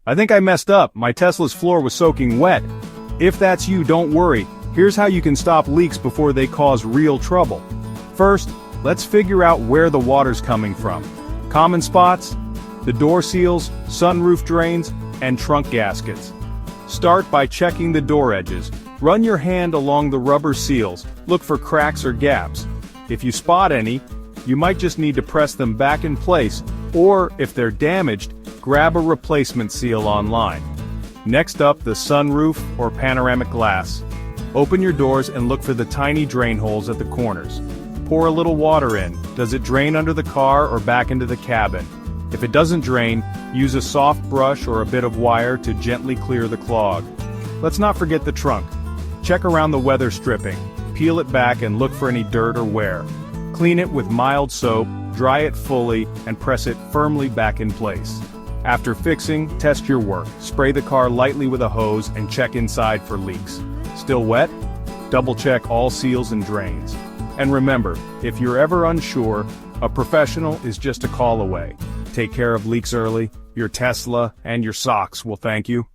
I think I messed up, my Tesla's floor was soaking wet. If that's you, don't worry, here's how you can stop leaks before they cause real trouble. First, let's figure out where the water's coming from. Common spots? The door seals, sunroof drains, and trunk gaskets. Start by checking the door edges. Run your hand along the rubber seals, look for cracks or gaps. If you spot any, you might just need to press them back in place, or if they're damaged, grab a replacement seal online. Next up, the sunroof or panoramic glass. Open your doors and look for the tiny drain holes at the corners. Pour a little water in. Does it drain under the car or back into the cabin? If it doesn't drain, use a soft brush or a bit of wire to gently clear the clog. Let's not forget the trunk. Check around the weather stripping. Peel it back and look for any dirt or wear. Clean it with mild soap, dry it fully, and press it firmly back in place. After fixing, test your work. Spray the car lightly with a hose and check inside for leaks. Still wet? Double check all seals and drains. And remember, if you're ever unsure, a professional is just a call away. Take care of leaks early, your Tesla and your socks will thank you.